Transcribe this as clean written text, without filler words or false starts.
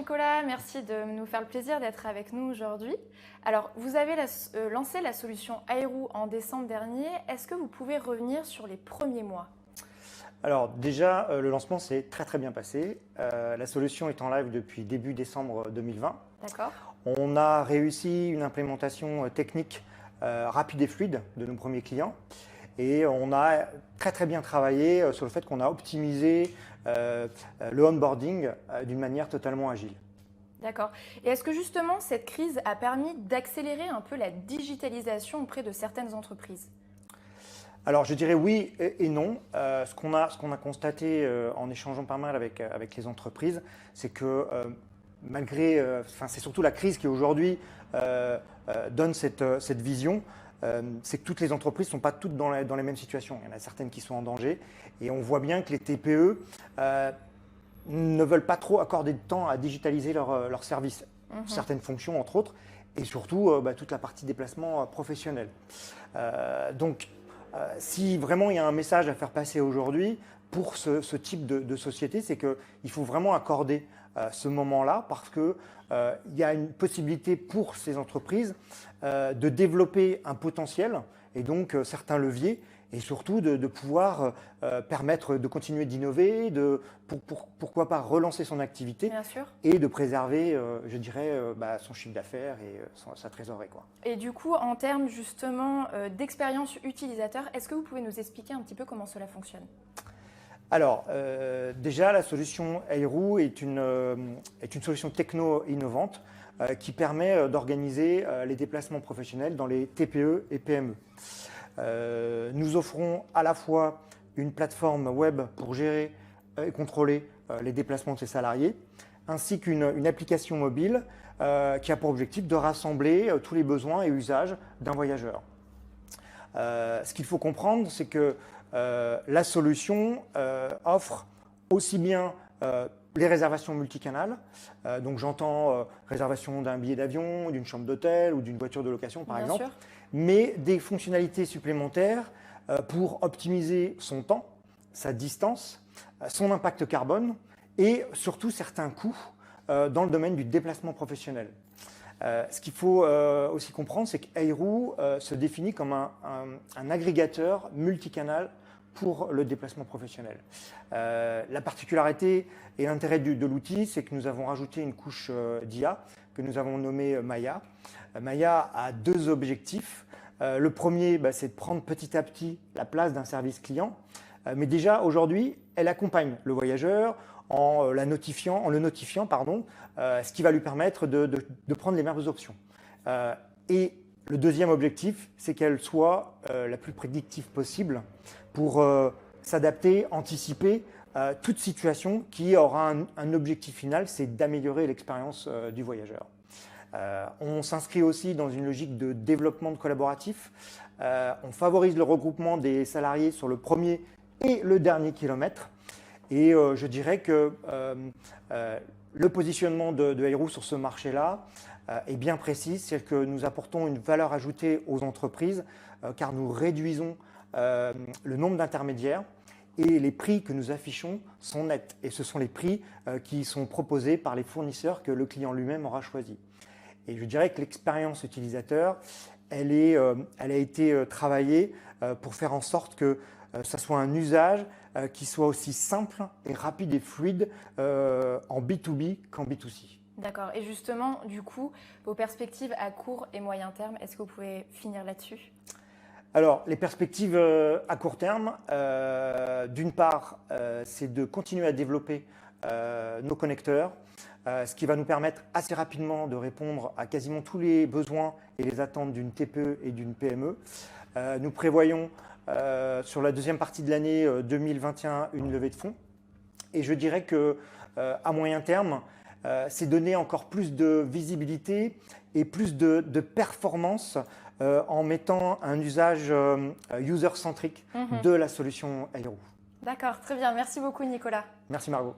Nicolas, merci de nous faire le plaisir d'être avec nous aujourd'hui. Alors, vous avez lancé la solution Airoo en décembre dernier. Est-ce que vous pouvez revenir sur les premiers mois? Alors déjà, le lancement s'est très bien passé. La solution est en live depuis début décembre 2020. D'accord. On a réussi une implémentation technique rapide et fluide de nos premiers clients. Et on a très bien travaillé sur le fait qu'on a optimisé le onboarding d'une manière totalement agile. D'accord. Et est-ce que justement cette crise a permis d'accélérer un peu la digitalisation auprès de certaines entreprises? Alors je dirais oui et non. Ce qu'on a constaté en échangeant pas mal avec les entreprises, c'est que malgré, c'est surtout la crise qui aujourd'hui donne cette vision, c'est que toutes les entreprises ne sont pas toutes dans les mêmes situations. Il y en a certaines qui sont en danger et on voit bien que les TPE ne veulent pas trop accorder de temps à digitaliser leurs services, certaines fonctions entre autres, et surtout toute la partie déplacement professionnel. Donc, si vraiment il y a un message à faire passer aujourd'hui pour ce type de société, c'est qu'il faut vraiment accorder ce moment-là parce qu'il y a une possibilité pour ces entreprises de développer un potentiel et donc certains leviers et surtout de pouvoir permettre de continuer d'innover, pourquoi pas relancer son activité. Bien sûr. Et de préserver, je dirais, son chiffre d'affaires et sa trésorerie, quoi. Et du coup, en termes justement d'expérience utilisateur, est-ce que vous pouvez nous expliquer un petit peu comment cela fonctionne? Alors, déjà, la solution Airoo est une solution techno-innovante qui permet d'organiser les déplacements professionnels dans les TPE et PME. Nous offrons à la fois une plateforme web pour gérer et contrôler les déplacements de ses salariés, ainsi qu'une application mobile qui a pour objectif de rassembler tous les besoins et usages d'un voyageur. Ce qu'il faut comprendre, c'est que la solution offre aussi bien les réservations multicanales, donc j'entends réservation d'un billet d'avion, d'une chambre d'hôtel ou d'une voiture de location par exemple, mais des fonctionnalités supplémentaires pour optimiser son temps, sa distance, son impact carbone et surtout certains coûts dans le domaine du déplacement professionnel. Ce qu'il faut aussi comprendre, c'est qu'Airoo se définit comme un agrégateur multicanal pour le déplacement professionnel. La particularité et l'intérêt de l'outil, c'est que nous avons rajouté une couche d'IA que nous avons nommée Maya. Maya a deux objectifs. Le premier, c'est de prendre petit à petit la place d'un service client. Mais déjà, aujourd'hui, elle accompagne le voyageur en le notifiant, ce qui va lui permettre de prendre les meilleures options. Et le deuxième objectif, c'est qu'elle soit la plus prédictive possible pour s'adapter, anticiper toute situation qui aura un objectif final, c'est d'améliorer l'expérience du voyageur. On s'inscrit aussi dans une logique de développement collaboratif. On favorise le regroupement des salariés sur le premier et le dernier kilomètre. Et je dirais que le positionnement de Airoo sur ce marché-là est bien précis, c'est que nous apportons une valeur ajoutée aux entreprises car nous réduisons le nombre d'intermédiaires et les prix que nous affichons sont nets. Et ce sont les prix qui sont proposés par les fournisseurs que le client lui-même aura choisi. Et je dirais que l'expérience utilisateur, elle a été travaillée pour faire en sorte que ça soit un usage qui soit aussi simple et rapide et fluide en B2B qu'en B2C. D'accord. Et justement, du coup, vos perspectives à court et moyen terme, est-ce que vous pouvez finir là-dessus? Alors, les perspectives à court terme, d'une part, c'est de continuer à développer nos connecteurs, ce qui va nous permettre assez rapidement de répondre à quasiment tous les besoins et les attentes d'une TPE et d'une PME. Nous prévoyons sur la deuxième partie de l'année 2021 une levée de fonds. Et je dirais qu'à moyen terme, c'est donner encore plus de visibilité et plus de performance en mettant un usage user-centrique de la solution Airoo. D'accord, très bien. Merci beaucoup Nicolas. Merci Margot.